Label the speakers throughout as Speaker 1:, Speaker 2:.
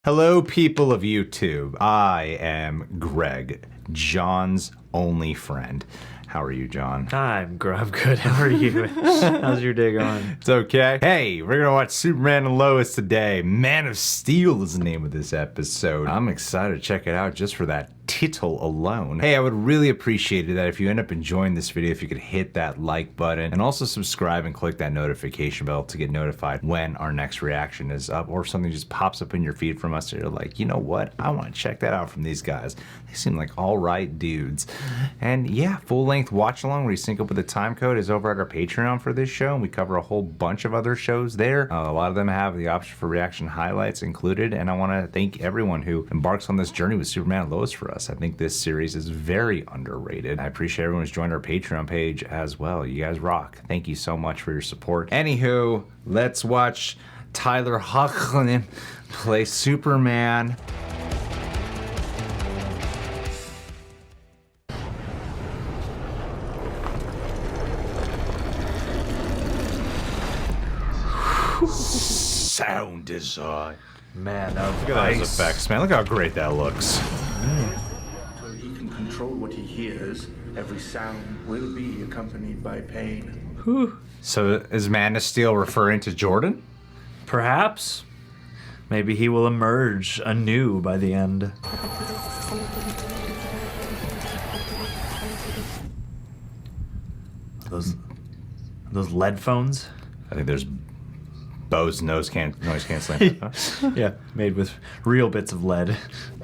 Speaker 1: Hello, people of YouTube. I am Greg, John's only friend. How are you, John?
Speaker 2: I'm good. How are you? How's your day going?
Speaker 1: It's okay. Hey, we're gonna watch Superman and Lois today. Man of Steel is the name of this episode. I'm excited to check it out just for that title alone. Hey, I would really appreciate it that if you end up enjoying this video, if you could hit that like button and also subscribe and click that notification bell to get notified when our next reaction is up or something just pops up in your feed from us. So you're like, you know what? I want to check that out from these guys. They seem like all right dudes. And yeah, full-length watch along where you sync up with the time code is over at our Patreon for this show, and we cover a whole bunch of other shows there. A lot of them have the option for reaction highlights included, and I want to thank everyone who embarks on this journey with Superman and Lois for us. I think this series is very underrated. I appreciate everyone who's joined our Patreon page as well. You guys rock. Thank you so much for your support. Anywho, let's watch Tyler Hoechlin play Superman. Sound design.
Speaker 2: Man,
Speaker 1: Look at those effects, man. Look how great that looks.
Speaker 3: So he can control what he hears. Every sound will be accompanied by pain.
Speaker 1: Whew. So is Man of Steel referring to Jordan?
Speaker 2: Perhaps. Maybe he will emerge anew by the end. Those lead phones?
Speaker 1: I think there's Bose noise canceling.
Speaker 2: Yeah, made with real bits of lead.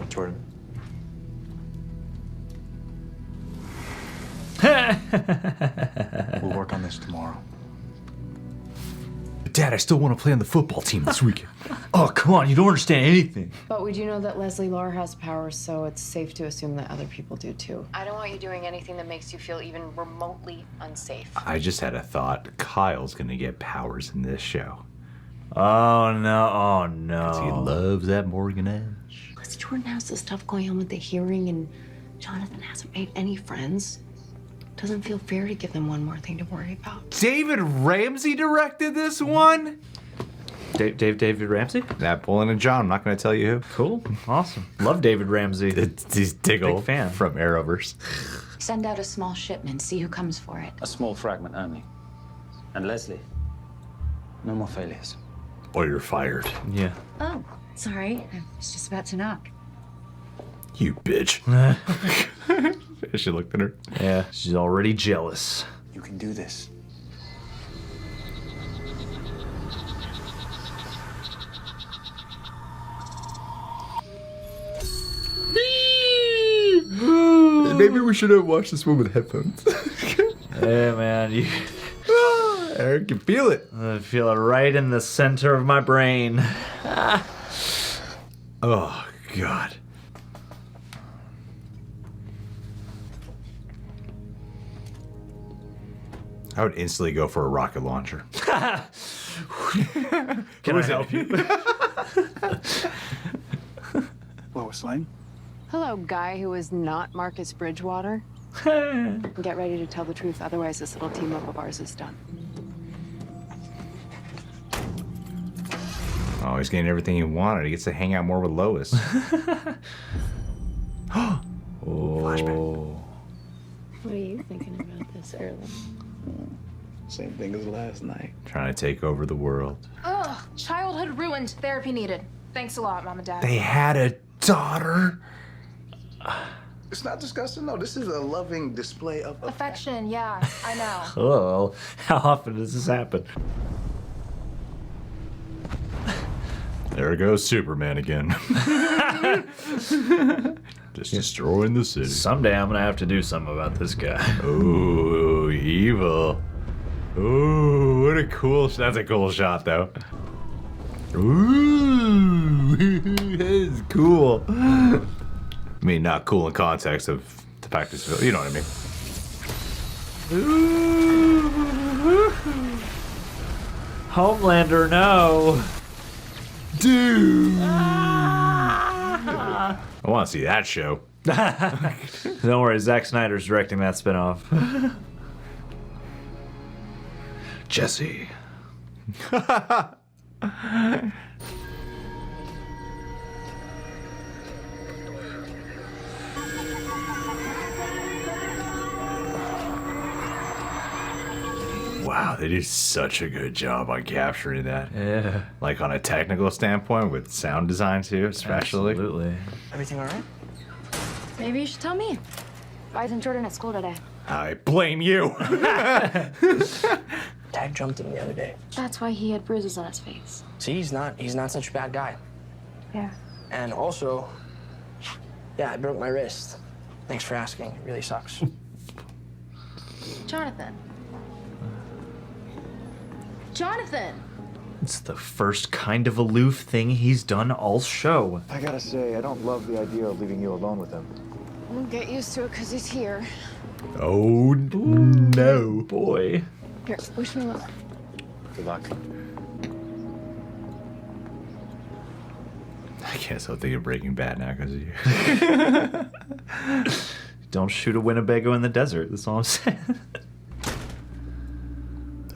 Speaker 4: Jordan. We'll work on this tomorrow.
Speaker 1: Dad, I still want to play on the football team this weekend.
Speaker 2: Oh, come on, you don't understand anything.
Speaker 5: But we do know that Leslie Laura has powers, so it's safe to assume that other people do too. I don't want you doing anything that makes you feel even remotely unsafe.
Speaker 1: I just had a thought. Kyle's gonna get powers in this show.
Speaker 2: Oh no, oh no.
Speaker 1: He loves that Morgan Edge.
Speaker 5: Plus, Jordan has this stuff going on with the hearing, and Jonathan hasn't made any friends. Doesn't feel fair to give them one more thing to worry about.
Speaker 1: David Ramsey directed this one?
Speaker 2: David Ramsey?
Speaker 1: That Pulling and John, I'm not gonna tell you who.
Speaker 2: Cool, awesome. Love David Ramsey.
Speaker 1: He's Diggle
Speaker 2: Big fan.
Speaker 1: from Arrowverse.
Speaker 6: Send out a small shipment, see who comes for it.
Speaker 4: A small fragment only. And Leslie, no more failures.
Speaker 1: Or you're fired.
Speaker 2: Yeah.
Speaker 6: Oh, sorry. I was just about to knock.
Speaker 1: You bitch. She looked at her.
Speaker 2: Yeah, she's already jealous.
Speaker 4: You can do this.
Speaker 1: Maybe we should have watched this one with headphones.
Speaker 2: Yeah, man, you...
Speaker 1: Eric can feel it.
Speaker 2: I feel it right in the center of my brain.
Speaker 1: Oh, God. I would instantly go for a rocket launcher.
Speaker 2: Can I help you?
Speaker 4: Lois Lane?
Speaker 5: Hello, guy who is not Marcus Bridgewater. Get ready to tell the truth, otherwise this little team up of ours is done.
Speaker 1: Oh, he's getting everything he wanted. He gets to hang out more with Lois. Oh. Flashback.
Speaker 5: What are you thinking about this early?
Speaker 3: Same thing as last night.
Speaker 1: Trying to take over the world.
Speaker 7: Ugh, childhood ruined, therapy needed. Thanks a lot, Mom and Dad.
Speaker 1: They had a daughter.
Speaker 3: It's not disgusting, no. This is a loving display of
Speaker 7: Affection, yeah, I know.
Speaker 2: Oh, how often does this happen?
Speaker 1: There goes Superman again. Just destroying the city.
Speaker 2: Someday I'm gonna have to do something about this guy.
Speaker 1: Ooh, evil. Ooh, what a cool shot. That's a cool shot, though. Ooh, that is cool. I mean, not cool in context of the fact it's, you know what I mean.
Speaker 2: Ooh. Homelander, no.
Speaker 1: Dude. I want to see that show.
Speaker 2: Don't worry, Zack Snyder's directing that spinoff. Jesse.
Speaker 1: Wow, they do such a good job on capturing that.
Speaker 2: Yeah.
Speaker 1: Like on a technical standpoint with sound design too, especially.
Speaker 2: Absolutely.
Speaker 8: Everything all right?
Speaker 7: Maybe you should tell me.
Speaker 6: Why isn't Jordan at school today?
Speaker 1: I blame you.
Speaker 8: Dad jumped him the other day.
Speaker 6: That's why he had bruises on his face.
Speaker 8: See, he's not such a bad guy.
Speaker 6: Yeah.
Speaker 8: And also, yeah, I broke my wrist. Thanks for asking. It really sucks.
Speaker 7: Jonathan. Jonathan!
Speaker 2: It's the first kind of aloof thing he's done all show.
Speaker 9: I gotta say, I don't love the idea of leaving you alone with him.
Speaker 5: We'll get used to it because he's here.
Speaker 1: Oh no.
Speaker 2: Boy.
Speaker 5: Here, wish me luck.
Speaker 9: Good luck.
Speaker 1: I can't stop thinking of Breaking Bad now because of you.
Speaker 2: Don't shoot a Winnebago in the desert. That's all I'm saying.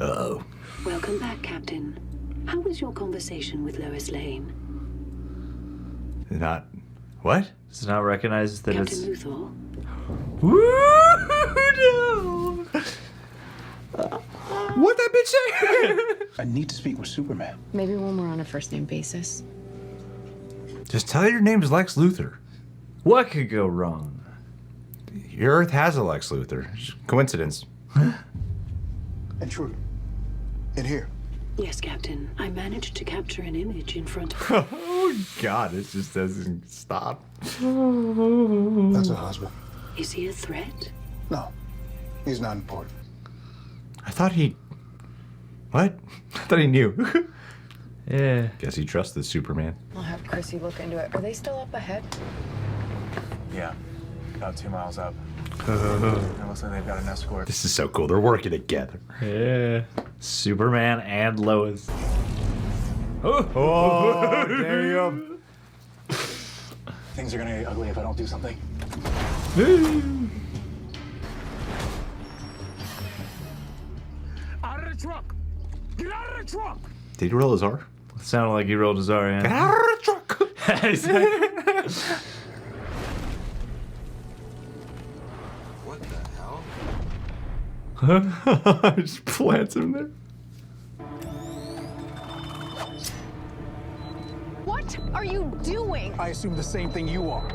Speaker 1: Uh-oh.
Speaker 10: Welcome back, Captain. How was your conversation with Lois Lane?
Speaker 1: Not... What?
Speaker 2: Does it not recognize that
Speaker 10: Captain
Speaker 2: it's...
Speaker 10: Luthor?
Speaker 2: Woo! No!
Speaker 1: What that bitch say?
Speaker 9: I need to speak with Superman.
Speaker 5: Maybe when we're on a first name basis.
Speaker 1: Just tell her your name's Lex Luthor.
Speaker 2: What could go wrong?
Speaker 1: Your Earth has a Lex Luthor. Coincidence.
Speaker 9: Intruder. In here.
Speaker 10: Yes, Captain. I managed to capture an image in front of
Speaker 1: Oh God, this just doesn't stop.
Speaker 9: That's her husband.
Speaker 10: Is he a threat?
Speaker 9: No, he's not important.
Speaker 1: I thought he... What? I thought he knew.
Speaker 2: Yeah.
Speaker 1: Guess he trusted Superman.
Speaker 5: I'll have Chrissy look into it. Are they still up ahead?
Speaker 11: Yeah, about 2 miles up. It looks like they've got an escort.
Speaker 1: This is so cool. They're working together.
Speaker 2: Yeah. Superman and Lois.
Speaker 1: Oh, damn.
Speaker 9: Things are gonna get ugly if I don't do something.
Speaker 11: Out of the truck! Get out of the truck!
Speaker 1: Did he roll his R?
Speaker 2: Sounded like he rolled his R,
Speaker 1: Get
Speaker 2: yeah.
Speaker 1: out of the truck!
Speaker 11: What the hell?
Speaker 1: Just plants him there.
Speaker 7: What are you doing?
Speaker 9: I assume the same thing you are.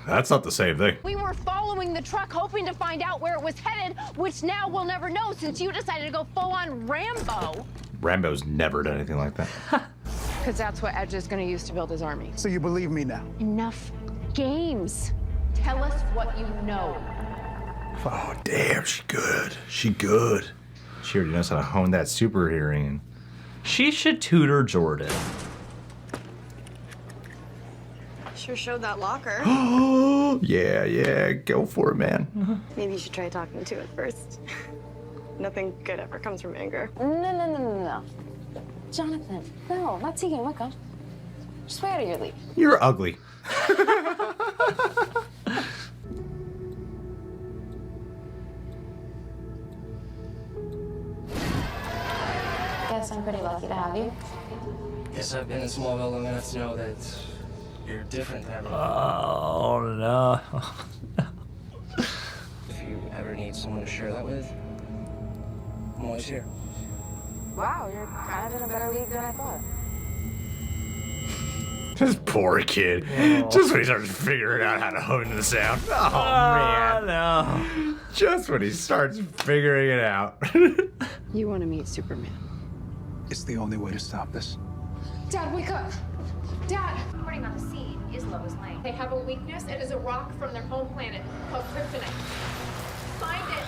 Speaker 1: That's not the same thing.
Speaker 7: We were following the truck hoping to find out where it was headed, which now we'll never know since you decided to go full-on Rambo.
Speaker 1: Rambo's never done anything like that.
Speaker 5: Because that's what Edge is going to use to build his army.
Speaker 9: So you believe me now?
Speaker 7: Enough games. Tell us what you know.
Speaker 1: Oh, damn, she good. She good. She already knows how to hone that super hearing.
Speaker 2: She should tutor Jordan.
Speaker 12: Sure showed that locker.
Speaker 1: Oh, yeah, go for it, man.
Speaker 12: Maybe you should try talking to it first. Nothing good ever comes from anger.
Speaker 6: No. Jonathan, no, not taking a look. Swear to your leave.
Speaker 1: You're ugly.
Speaker 6: Guess I'm pretty lucky to have you.
Speaker 8: Guess I've been in Smallville long enough to know that you're different than everyone.
Speaker 2: Oh, no.
Speaker 8: If you ever need someone to share that with, I'm always here.
Speaker 6: Wow, you're kind of in a better league than I thought.
Speaker 1: This poor kid. Just when he starts figuring out how to hone the sound. Oh, man.
Speaker 2: No.
Speaker 1: Just when he starts figuring it out.
Speaker 5: You want to meet Superman.
Speaker 9: It's the only way to stop this.
Speaker 7: Dad, wake up. Dad. Reporting on the scene is Lois Lane. They have a weakness. It is a rock from their home planet called kryptonite. Find it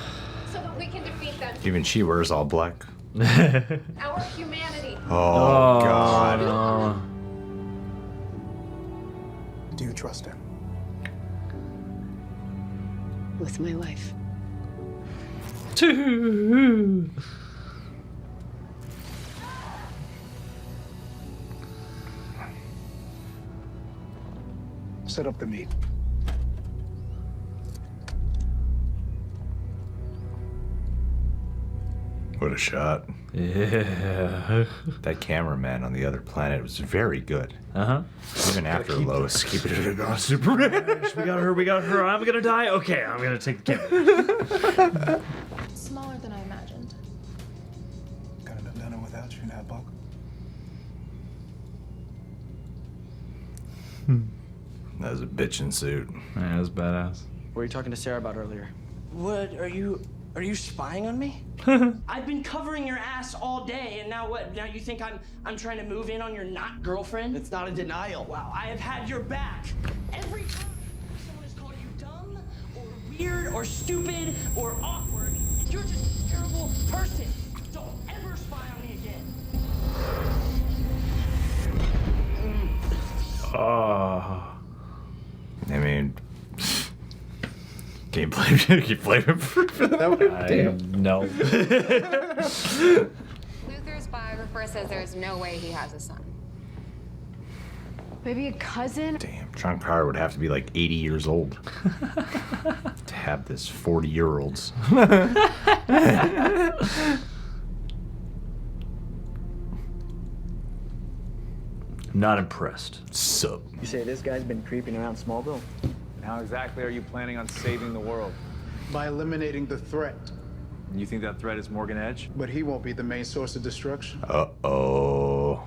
Speaker 7: so that we can defeat them.
Speaker 1: Even she wears all black.
Speaker 7: Our humanity.
Speaker 1: Oh, God.
Speaker 2: No.
Speaker 9: Do you trust him?
Speaker 5: With my life.
Speaker 9: Set up the meet.
Speaker 1: What a shot.
Speaker 2: Yeah.
Speaker 1: That cameraman on the other planet was very good.
Speaker 2: Uh-huh.
Speaker 1: Even after Lois keep it on Superman.
Speaker 2: We got her. I'm gonna die. Okay, I'm gonna take the camera.
Speaker 9: seen that book?
Speaker 1: That was a bitchin' suit.
Speaker 2: Yeah, that was badass.
Speaker 8: What were you talking to Sarah about earlier? What, are you spying on me? I've been covering your ass all day, and now what? Now you think I'm trying to move in on your not girlfriend? It's not a denial. Wow, I have had your back. Every time someone has called you dumb, or weird, or stupid, or awkward, and you're just a terrible person. Don't ever spy on me again.
Speaker 2: Oh.
Speaker 1: I mean, can you blame him for that one? Damn.
Speaker 2: No.
Speaker 5: Luthor's biographer says there's no way he has a son.
Speaker 12: Maybe a cousin?
Speaker 1: Damn, John Carter would have to be like 80 years old to have this 40-year-olds.
Speaker 2: Not impressed.
Speaker 1: Sup?
Speaker 8: You say this guy's been creeping around Smallville?
Speaker 11: How exactly are you planning on saving the world?
Speaker 9: By eliminating the threat.
Speaker 11: And you think that threat is Morgan Edge?
Speaker 9: But he won't be the main source of destruction.
Speaker 1: Uh-oh.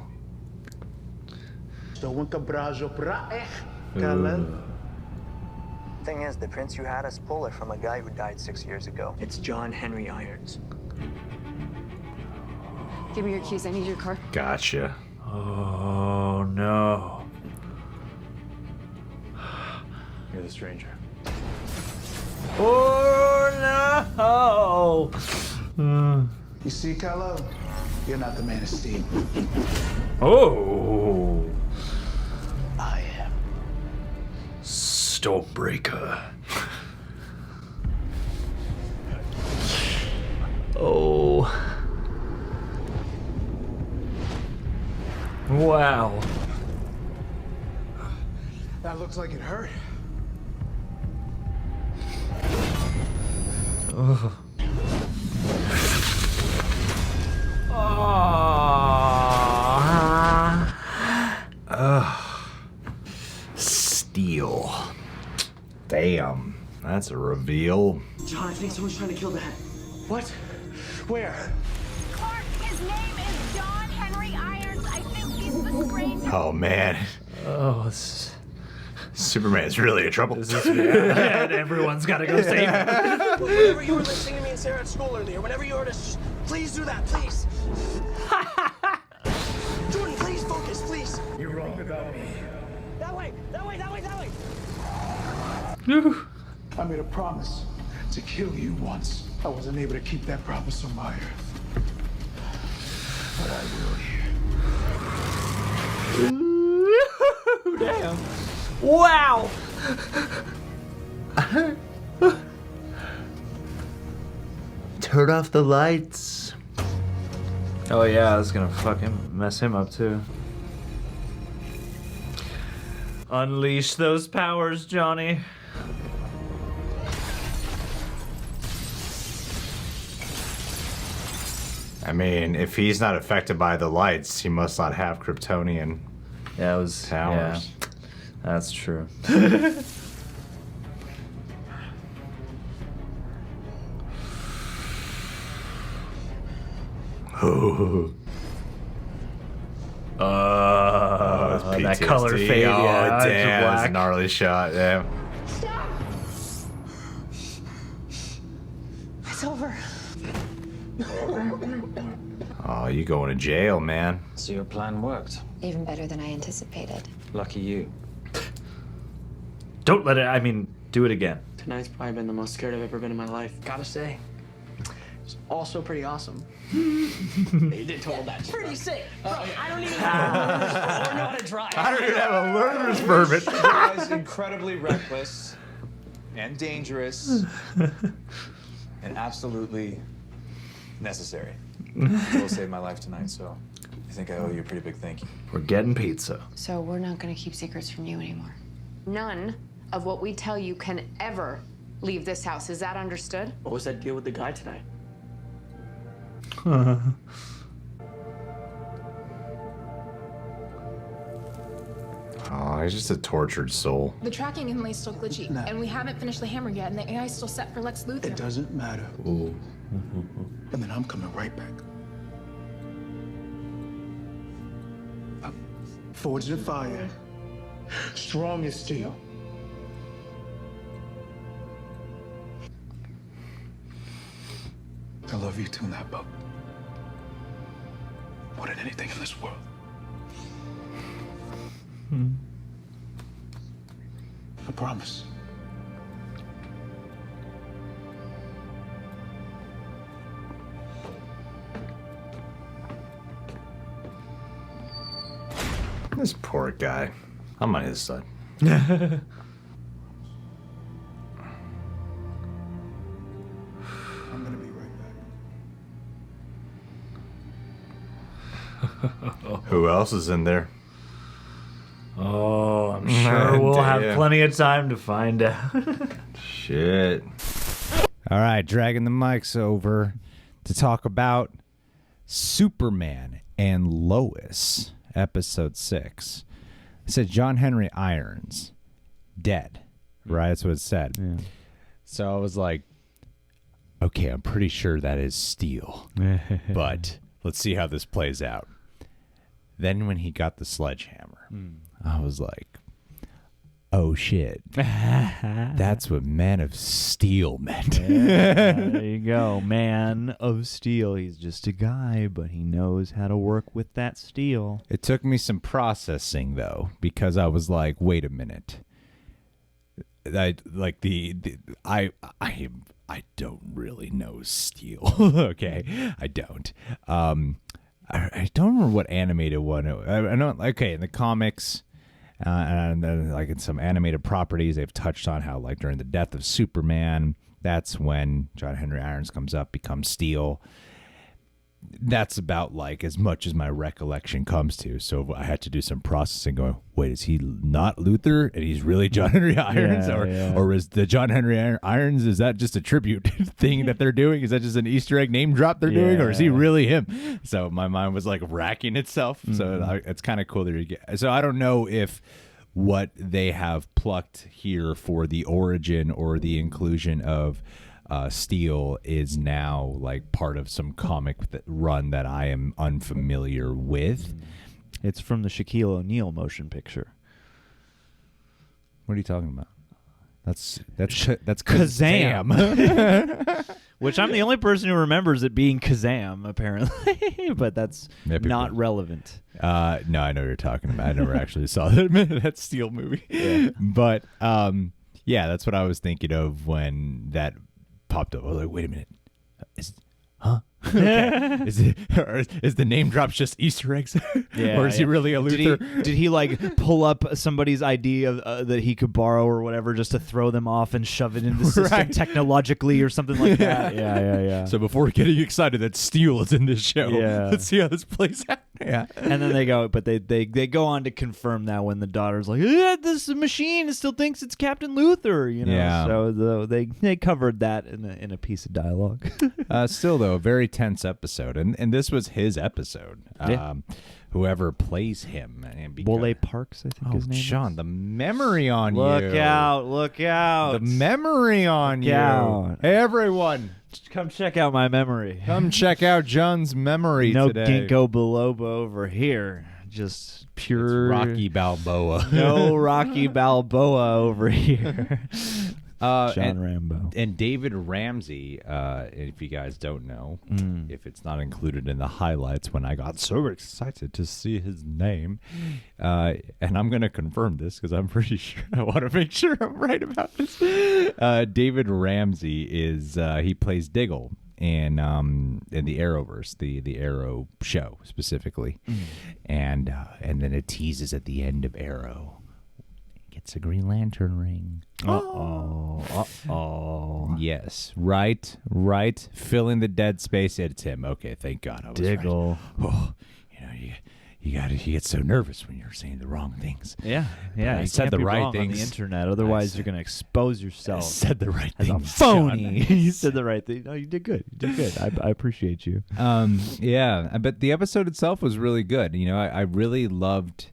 Speaker 8: Thing is, the prince you had us pull are from a guy who died 6 years ago. It's John Henry Irons.
Speaker 5: Give me your keys. I need your car.
Speaker 1: Gotcha.
Speaker 2: Oh no.
Speaker 11: You're the stranger.
Speaker 2: Oh no.
Speaker 9: You see, Kylo? You're not the man of steel.
Speaker 2: Oh.
Speaker 9: I am.
Speaker 2: Stormbreaker. Oh. Wow.
Speaker 9: That looks like it hurt.
Speaker 2: Ugh.
Speaker 1: Steel. Damn. That's a reveal.
Speaker 8: John, I think someone's trying to kill Dad. What? Where?
Speaker 7: Clark, his name is John Henry Irons. I think he's the stranger.
Speaker 1: Oh, man.
Speaker 2: Oh, this
Speaker 1: Superman's really in trouble.
Speaker 2: is and everyone's got to go save him.
Speaker 8: Whenever you were listening to me and Sarah at school earlier, whenever you heard us, please do that, please. Jordan, please focus, please.
Speaker 9: You're wrong about me.
Speaker 8: That way, that way, that way, that way.
Speaker 9: I made a promise to kill you once. I wasn't able to keep that promise on my earth. But I will here.
Speaker 2: Damn. Wow.
Speaker 1: Turn off the lights.
Speaker 2: Oh yeah, I was gonna fucking mess him up too. Unleash those powers, Johnny.
Speaker 1: I mean, if he's not affected by the lights, he must not have Kryptonian
Speaker 2: Yeah, it was
Speaker 1: powers.
Speaker 2: Yeah, that's true.
Speaker 1: Oh.
Speaker 2: That color
Speaker 1: PTSD.
Speaker 2: fade.
Speaker 1: Oh,
Speaker 2: Yeah, to
Speaker 1: damn. That's a
Speaker 2: black.
Speaker 1: gnarly shot. Yeah.
Speaker 7: Stop! It's over.
Speaker 1: Oh, you going to jail, man.
Speaker 4: So your plan worked.
Speaker 5: Even better than I anticipated.
Speaker 4: Lucky you.
Speaker 2: Don't let it. I mean, do it again.
Speaker 8: Tonight's probably been the most scared I've ever been in my life. Gotta say, it's also pretty awesome. They did total that. Pretty sick. Bro, I don't even or know how to drive.
Speaker 1: I don't even have a learner's permit.
Speaker 11: The guy's incredibly reckless and dangerous and absolutely necessary. You will save my life tonight, so I think I owe you a pretty big thank you.
Speaker 2: We're getting pizza.
Speaker 5: So we're not gonna keep secrets from you anymore. None of what we tell you can ever leave this house. Is that understood?
Speaker 8: What was that deal with the guy tonight?
Speaker 1: Oh, he's just a tortured soul.
Speaker 7: The tracking inlay is still glitchy, and we haven't finished the hammer yet, and the AI is still set for Lex Luthor.
Speaker 9: It doesn't matter.
Speaker 1: Ooh.
Speaker 9: And then I'm coming right back. Forged in fire. Strong as steel. I love you too, Napa. More than anything in this world. I promise.
Speaker 1: This poor guy. I'm on his side.
Speaker 9: I'm gonna be right back.
Speaker 1: Who else is in there?
Speaker 2: Oh, I'm sure we'll have
Speaker 1: Damn.
Speaker 2: plenty of time to find out.
Speaker 1: Shit. All right, dragging the mics over to talk about Superman and Lois, episode 6. It said John Henry Irons, dead, right? That's what it said.
Speaker 13: Yeah.
Speaker 1: So I was like, okay, I'm pretty sure that is Steel, but let's see how this plays out. Then when he got the sledgehammer, I was like, oh shit, that's what Man of Steel meant.
Speaker 13: Yeah, there you go. Man of Steel. He's just a guy, but he knows how to work with that steel.
Speaker 1: It took me some processing though, because I was like, wait a minute. I don't really know Steel. Okay, I don't. I don't remember what animated one. I know. Okay, in the comics, and then like in some animated properties, they've touched on how like during the death of Superman, that's when John Henry Irons comes up, becomes Steel. That's about like as much as my recollection comes to. So I had to do some processing going, wait, is he not Luthor and he's really John Henry Irons? Or is the John Henry Irons, is that just a tribute thing that they're doing? Is that just an Easter egg name drop they're doing? Or is he really him? So my mind was like racking itself. So it's kind of cool that you get. So I don't know if what they have plucked here for the origin or the inclusion of Steel is now like part of some comic run that I am unfamiliar with.
Speaker 13: It's from the Shaquille O'Neal motion picture.
Speaker 1: What are you talking about? That's
Speaker 13: Kazam. Which I'm the only person who remembers it being Kazam, apparently. But that's not relevant.
Speaker 1: No, I know what you're talking about. I never actually saw that Steel movie. Yeah. But yeah, that's what I was thinking of when that popped up. I was like, wait a minute. Okay. Is the name drops just Easter eggs? Or is he really a Luthor?
Speaker 13: Did he like pull up somebody's idea that he could borrow or whatever just to throw them off and shove it into the system technologically or something like that? Yeah.
Speaker 1: So before we're getting excited that Steel is in this show, let's see how this plays out. Yeah.
Speaker 13: And then they go, but they go on to confirm that when the daughter's like, this machine still thinks it's Captain Luthor, you know.
Speaker 1: Yeah.
Speaker 13: So they covered that in a piece of dialogue.
Speaker 1: Still though, a very tense episode, and this was his episode. Whoever plays him,
Speaker 13: Wole Parks, I think his name
Speaker 1: Sean,
Speaker 13: is.
Speaker 1: the memory on you.
Speaker 13: Look out.
Speaker 1: The memory on you.
Speaker 13: Out.
Speaker 1: Hey, everyone.
Speaker 13: Come check out my memory.
Speaker 1: Come check out John's memory today.
Speaker 13: No Ginkgo biloba over here. Just pure
Speaker 1: It's Rocky Balboa.
Speaker 13: No Rocky Balboa over here. John Rambo.
Speaker 1: And David Ramsey, if you guys don't know, if it's not included in the highlights when I got so excited to see his name, and I'm going to confirm this because I'm pretty sure, I want to make sure I'm right about this. David Ramsey is, he plays Diggle in the Arrowverse, the Arrow show specifically. And then it teases at the end of Arrow. It's a Green Lantern ring. Yes, right. Filling the dead space. It's him. Okay, thank God. I was
Speaker 13: Diggle.
Speaker 1: Right. Oh, you get so nervous when you're saying the wrong things.
Speaker 13: Yeah.
Speaker 1: I said the right things
Speaker 13: on the internet. Otherwise, you're going to expose yourself.
Speaker 1: I said the right
Speaker 13: as
Speaker 1: things.
Speaker 13: A phony. You said the right thing. No, you did good. I appreciate you.
Speaker 1: Yeah, but the episode itself was really good. You know, I really loved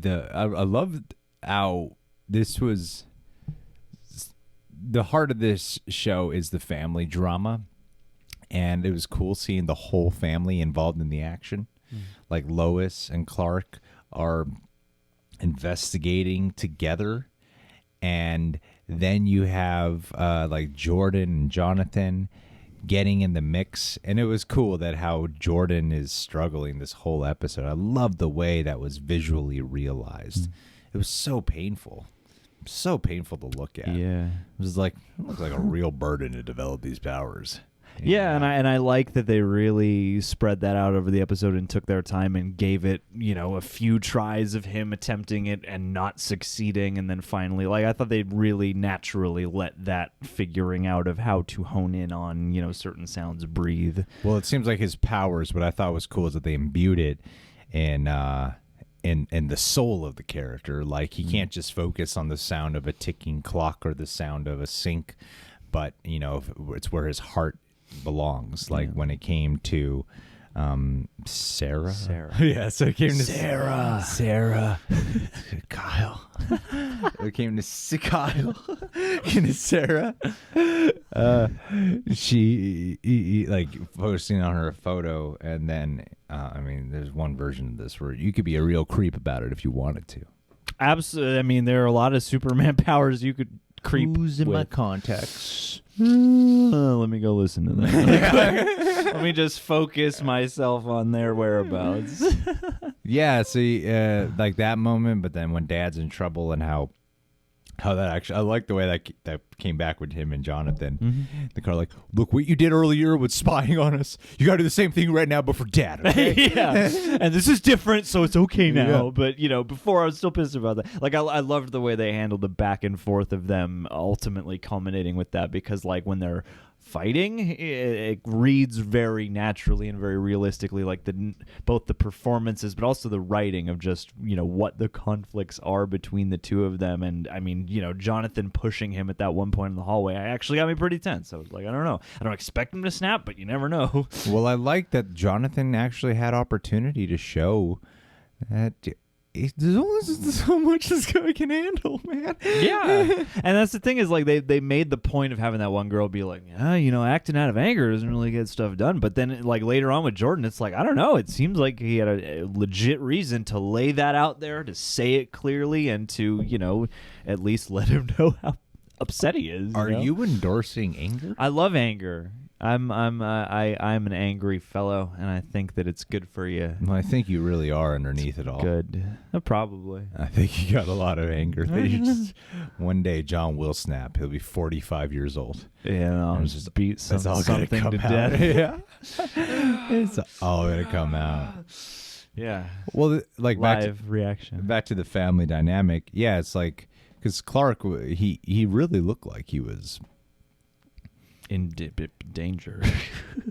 Speaker 1: I loved how this was the heart of this show is the family drama, and it was cool seeing the whole family involved in the action. Like Lois and Clark are investigating together, and then you have like Jordan and Jonathan getting in the mix, and it was cool that how Jordan is struggling this whole episode. I love the way that was visually realized. It was so painful to look at.
Speaker 13: Yeah,
Speaker 1: it was like, it looks like a real burden to develop these powers.
Speaker 13: Yeah, and I like that they really spread that out over the episode and took their time and gave it, a few tries of him attempting it and not succeeding, and then finally, like, I thought they really naturally let that figuring out of how to hone in on, certain sounds breathe.
Speaker 1: Well, it seems like his powers, what I thought was cool is that they imbued it in the soul of the character. Like, he can't just focus on the sound of a ticking clock or the sound of a sink, but, it's where his heart belongs. Like when it came to Sarah. Yeah, so it came to Sarah. Kyle. It came to Kyle. Came to Sarah. She like posting on her photo, and then there's one version of this where you could be a real creep about it if you wanted to.
Speaker 13: Absolutely. I mean, there are a lot of Superman powers you could creep
Speaker 1: Who's in
Speaker 13: with.
Speaker 1: my contacts?
Speaker 13: Let me go listen to that. Let me just focus myself on their whereabouts.
Speaker 1: Yeah, see, like that moment, but then when Dad's in trouble and how that actually, I like the way that came back with him and Jonathan. The car, like, look what you did earlier with spying on us. You got to do the same thing right now, but for Dad. Okay?
Speaker 13: Yeah, and this is different, so it's okay now. But before I was still pissed about that. Like, I loved the way they handled the back and forth of them, ultimately culminating with that, because like when they're fighting, it reads very naturally and very realistically, like both the performances but also the writing of just what the conflicts are between the two of them. And I mean, Jonathan pushing him at that one point in the hallway, I actually got me pretty tense. I was like, I don't know, I don't expect him to snap, but you never know.
Speaker 1: Well, I like that Jonathan actually had opportunity to show that there's only so much this guy can handle, man.
Speaker 13: Yeah. And that's the thing, is like they made the point of having that one girl be like, acting out of anger doesn't really get stuff done. But then like later on with Jordan, it's like, I don't know, it seems like he had a legit reason to lay that out there, to say it clearly, and to at least let him know how upset he is.
Speaker 1: Are you endorsing anger?
Speaker 13: I love anger. I'm an angry fellow, and I think that it's good for you.
Speaker 1: Well, I think you really are underneath it all.
Speaker 13: Good. Probably.
Speaker 1: I think you got a lot of anger. That you just, one day John will snap. He'll be 45 years old.
Speaker 13: Yeah, I'll just beat something to
Speaker 1: out.
Speaker 13: death.
Speaker 1: Yeah. It's all going to come out.
Speaker 13: Yeah.
Speaker 1: Well, like
Speaker 13: live reaction.
Speaker 1: Back to the family dynamic. Yeah, it's like, because Clark, he really looked like he was
Speaker 13: in danger.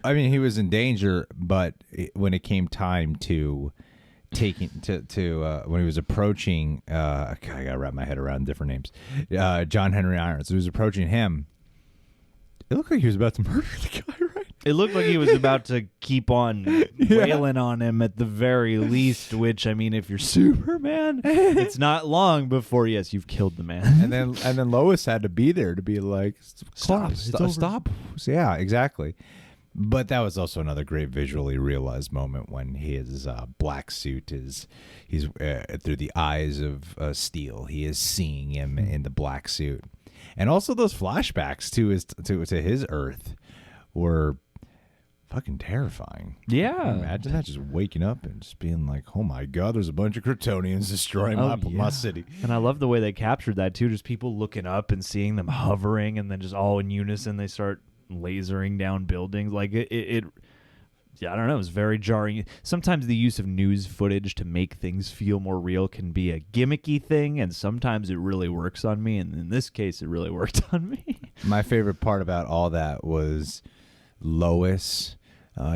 Speaker 1: I mean, he was in danger, but when it came time to taking when he was approaching, I gotta wrap my head around different names. John Henry Irons. He was approaching him. It looked like he was about to murder the guy, right?
Speaker 13: It looked like he was about to keep on wailing on him at the very least, which, I mean, if you're Superman, it's not long before, yes, you've killed the man.
Speaker 1: And then Lois had to be there to be like, stop. Yeah, exactly. But that was also another great visually realized moment when his black suit he's through the eyes of steel. He is seeing him in the black suit. And also those flashbacks to his Earth were fucking terrifying.
Speaker 13: Yeah.
Speaker 1: Imagine that, just waking up and just being like, oh my God, there's a bunch of Kryptonians destroying my city.
Speaker 13: And I love the way they captured that too, just people looking up and seeing them hovering, and then just all in unison they start lasering down buildings. Like it I don't know, it was very jarring. Sometimes the use of news footage to make things feel more real can be a gimmicky thing, and sometimes it really works on me, and in this case it really worked on me.
Speaker 1: My favorite part about all that was Lois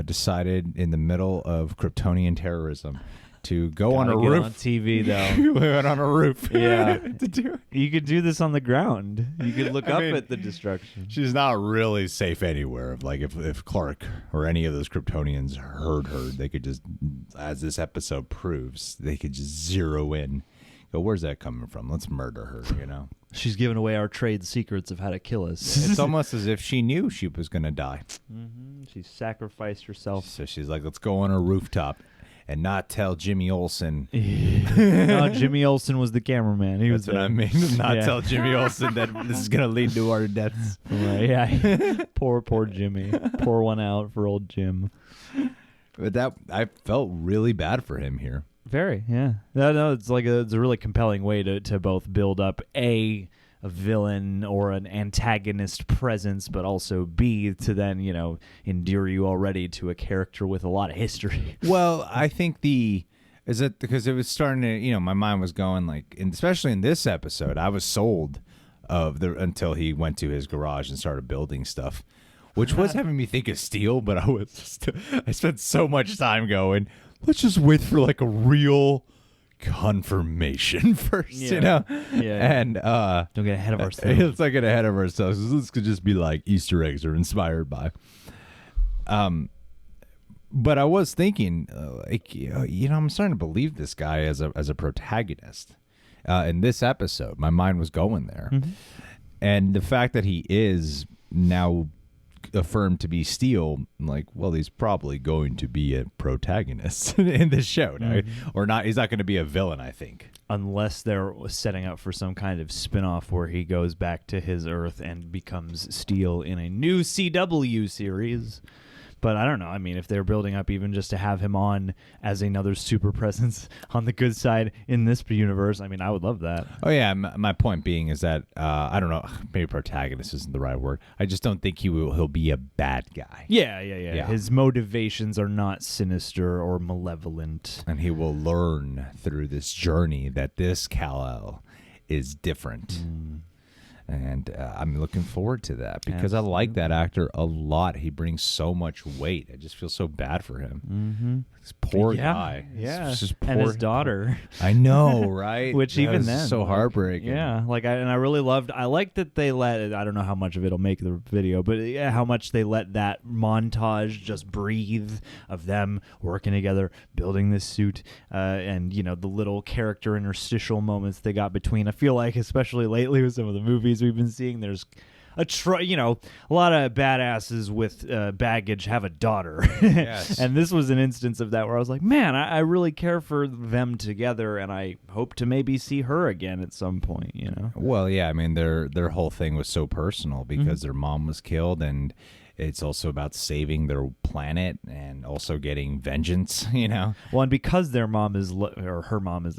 Speaker 1: decided in the middle of Kryptonian terrorism to go on a roof.
Speaker 13: On TV, though.
Speaker 1: We went on a roof.
Speaker 13: Yeah.
Speaker 1: To do it.
Speaker 13: You could do this on the ground. You could look up at the destruction.
Speaker 1: She's not really safe anywhere. Like, if Clark or any of those Kryptonians heard her, they could just, as this episode proves, they could just zero in. Go, where's that coming from? Let's murder her,
Speaker 13: She's giving away our trade secrets of how to kill us.
Speaker 1: It's almost as if she knew she was going to die.
Speaker 13: Mm-hmm. She sacrificed herself.
Speaker 1: So she's like, let's go on a rooftop. and not tell Jimmy Olsen.
Speaker 13: No, Jimmy Olsen was the cameraman. He was
Speaker 1: That's what I mean. Not tell Jimmy Olsen that this is gonna lead to our deaths.
Speaker 13: Right, yeah. Poor Jimmy. Pour one out for old Jim.
Speaker 1: But I felt really bad for him here.
Speaker 13: Very, yeah. No, it's like it's a really compelling way to both build up a villain or an antagonist presence, but also B, to then, endear you already to a character with a lot of history.
Speaker 1: Well, I think is it because it was starting to, my mind was going like, and especially in this episode, I was sold until he went to his garage and started building stuff, which was having me think of Steel, but I spent so much time going, let's just wait for like a real confirmation first,
Speaker 13: Yeah.
Speaker 1: And
Speaker 13: don't get ahead of ourselves.
Speaker 1: Let's not get ahead of ourselves. This could just be like Easter eggs or inspired by. But I was thinking, I'm starting to believe this guy as a protagonist. In this episode, my mind was going there, and the fact that he is now affirmed to be Steel, like, well, he's probably going to be a protagonist in this show, or not. He's not going to be a villain, I think,
Speaker 13: unless they're setting up for some kind of spin-off where he goes back to his Earth and becomes Steel in a new CW series. But I don't know. I mean, if they're building up even just to have him on as another super presence on the good side in this universe, I mean, I would love that.
Speaker 1: Oh, yeah. My point being is that, I don't know, maybe protagonist isn't the right word. I just don't think he'll be a bad guy.
Speaker 13: Yeah. His motivations are not sinister or malevolent.
Speaker 1: And he will learn through this journey that this Kal-El is different. And I'm looking forward to that because I like that actor a lot. He brings so much weight. I just feel so bad for him. This poor guy.
Speaker 13: Yeah.
Speaker 1: Just
Speaker 13: and his daughter.
Speaker 1: I know, right?
Speaker 13: Which
Speaker 1: that
Speaker 13: even
Speaker 1: was
Speaker 13: then.
Speaker 1: so heartbreaking.
Speaker 13: Yeah. I really loved, I like that they I don't know how much of it'll make the video, but yeah, how much they let that montage just breathe of them working together, building this suit, and, the little character interstitial moments they got between. I feel like, especially lately with some of the movies we've been seeing, there's a lot of badasses with baggage have a daughter.
Speaker 1: Yes.
Speaker 13: And this was an instance of that where I was like, man, I really care for them together, and I hope to maybe see her again at some point,
Speaker 1: Well, yeah, I mean, their whole thing was so personal because their mom was killed, and it's also about saving their planet and also getting vengeance,
Speaker 13: Well, and because their mom is, or her mom is,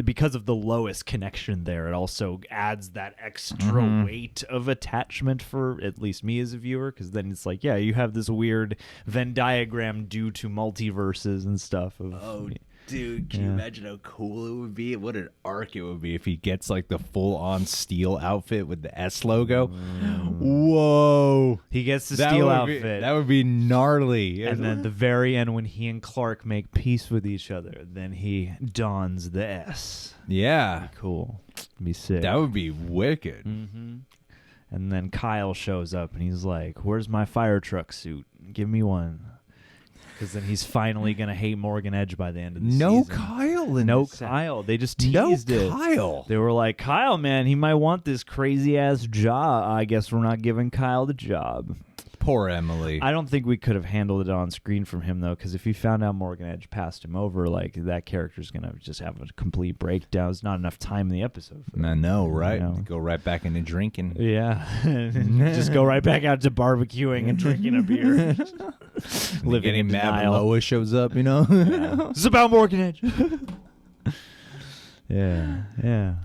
Speaker 13: because of the Lois connection there, it also adds that extra weight of attachment for at least me as a viewer, because then it's like, yeah, you have this weird Venn diagram due to multiverses and stuff.
Speaker 1: Dude, can you imagine how cool it would be? What an arc it would be if he gets like the full-on Steel outfit with the S logo. Whoa.
Speaker 13: He gets the Steel outfit.
Speaker 1: That would be gnarly.
Speaker 13: And then at the very end, when he and Clark make peace with each other, then he dons the S.
Speaker 1: Yeah.
Speaker 13: That'd be cool. That'd be sick.
Speaker 1: That would be wicked.
Speaker 13: And then Kyle shows up and he's like, where's my fire truck suit? Give me one. Because then he's finally going to hate Morgan Edge by the end of the season. Kyle. They just teased it.
Speaker 1: Kyle.
Speaker 13: They were like, Kyle, man, he might want this crazy-ass job. I guess we're not giving Kyle the job.
Speaker 1: Poor Emily.
Speaker 13: I don't think we could have handled it on screen from him, though, because if he found out Morgan Edge passed him over, like, that character's going to just have a complete breakdown. There's not enough time in the episode for that.
Speaker 1: I know, right? Go right back into drinking.
Speaker 13: Yeah. Just go right back out to barbecuing and drinking a beer.
Speaker 1: Living in mad when Lois shows up,
Speaker 13: Yeah. This is about Morgan Edge. Yeah.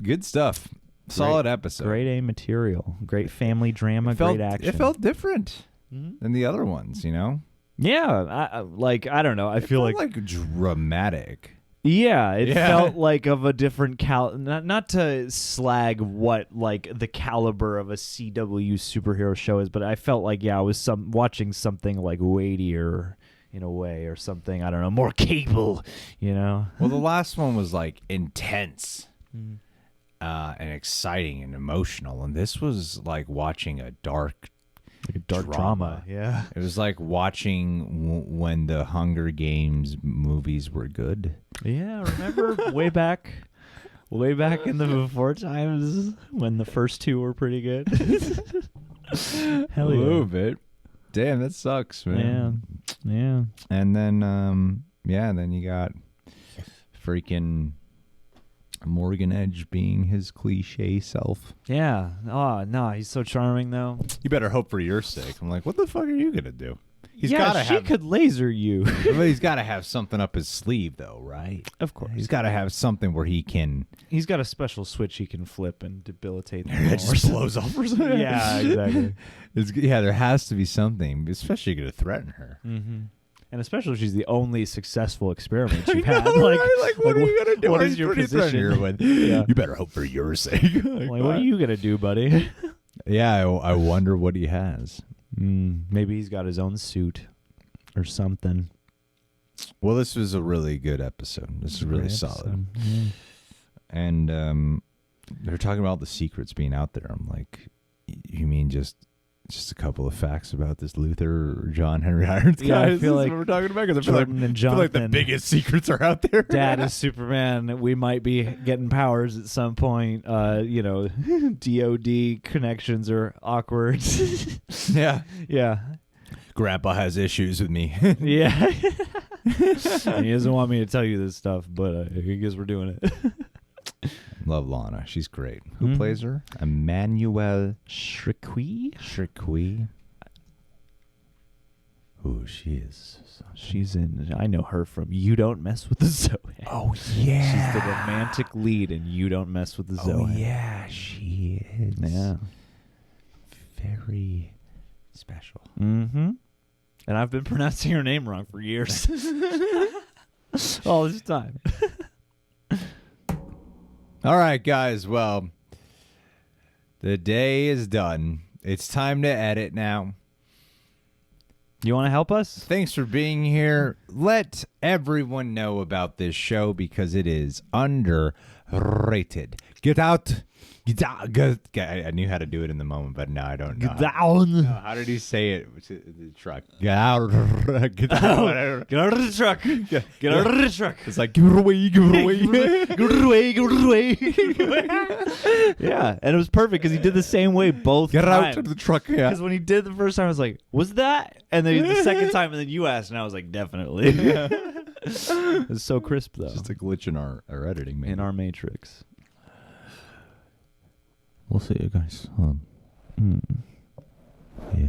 Speaker 1: Good stuff. Solid episode.
Speaker 13: Great A material. Great family drama. Great action.
Speaker 1: It felt different than the other ones,
Speaker 13: Yeah. I don't know. I feel
Speaker 1: like dramatic.
Speaker 13: Yeah, it felt like of a different not to slag what like the caliber of a CW superhero show is, but I felt like I was watching something like weightier in a way or something, I don't know, more cable,
Speaker 1: Well, the last one was like intense and exciting and emotional, and this was like watching a dark
Speaker 13: drama. Yeah,
Speaker 1: it was like watching when the Hunger Games movies were good.
Speaker 13: Yeah, remember way back in the before times when the first two were pretty good. Hell yeah.
Speaker 1: A little bit. Damn, that sucks, man.
Speaker 13: Yeah.
Speaker 1: And then Yeah, and then you got freaking Morgan Edge being his cliche self.
Speaker 13: Yeah. Oh, no, he's so charming, though.
Speaker 1: You better hope for your sake. I'm like, what the fuck are you going to do? He's
Speaker 13: yeah,
Speaker 1: gotta
Speaker 13: she
Speaker 1: have,
Speaker 13: could laser you.
Speaker 1: well, he's got to have something up his sleeve, though, right?
Speaker 13: Of course.
Speaker 1: He's got to have something where he can...
Speaker 13: He's got a special switch he can flip and debilitate them.
Speaker 1: It just blows off or something.
Speaker 13: Yeah, exactly.
Speaker 1: Yeah, there has to be something, especially going to threaten her.
Speaker 13: Mm-hmm. And especially if she's the only successful experiment you've had.
Speaker 1: Know,
Speaker 13: Like,
Speaker 1: right? Like, what are you going to do?
Speaker 13: What
Speaker 1: He's
Speaker 13: is your
Speaker 1: pretty threatening
Speaker 13: position?
Speaker 1: her with.
Speaker 13: Yeah.
Speaker 1: You better hope for your sake.
Speaker 13: Like, what are you going to do, buddy?
Speaker 1: Yeah, I wonder what he has.
Speaker 13: Maybe he's got his own suit or something.
Speaker 1: Well, this was a really good episode. This is really
Speaker 13: Great
Speaker 1: solid.
Speaker 13: episode. Yeah.
Speaker 1: And they're talking about the secrets being out there. I'm like, you mean just a couple of facts about this Luthor or John Henry Irons guy?
Speaker 13: Yeah, I
Speaker 1: Is
Speaker 13: feel
Speaker 1: this
Speaker 13: like
Speaker 1: what we're talking about? 'Cause I feel
Speaker 13: Jordan and
Speaker 1: I feel like the
Speaker 13: Jonathan-
Speaker 1: biggest secrets are out there.
Speaker 13: Dad is Superman. We might be getting powers at some point. DOD connections are awkward.
Speaker 1: Yeah.
Speaker 13: Yeah.
Speaker 1: Grandpa has issues with me.
Speaker 13: Yeah. And he doesn't want me to tell you this stuff, but I guess we're doing it.
Speaker 1: Love Lana. She's great. Who plays her? Emmanuel Shriqui. Ooh, she is.
Speaker 13: She's in. I know her from You Don't Mess with the Zoe.
Speaker 1: Oh, yeah.
Speaker 13: She's the romantic lead in You Don't Mess with the Zoe.
Speaker 1: Oh, yeah, she is.
Speaker 13: Yeah.
Speaker 1: Very special.
Speaker 13: Mm-hmm. And I've been pronouncing her name wrong for years. All this time.
Speaker 1: All right, guys. Well, the day is done. It's time to edit now.
Speaker 13: You want to help us?
Speaker 1: Thanks for being here. Let everyone know about this show because it is underrated. Get out. Get out. I knew how to do it in the moment, but now I don't know.
Speaker 13: Get down.
Speaker 1: No, how did he say it to the truck? Get out. Get out.
Speaker 13: Get out of the truck. Get out of the truck.
Speaker 1: It's like, give it away, give it away.
Speaker 13: Give it away, give it away. Yeah, and it was perfect because he did the same way both
Speaker 1: Get
Speaker 13: times.
Speaker 1: out of the truck, yeah.
Speaker 13: Because when he did the first time, I was like, was that? And then the second time, and then you asked, and I was like, definitely. It's so crisp, though.
Speaker 1: Just a glitch in our editing, man.
Speaker 13: In our matrix.
Speaker 1: We'll see you guys. Yeah.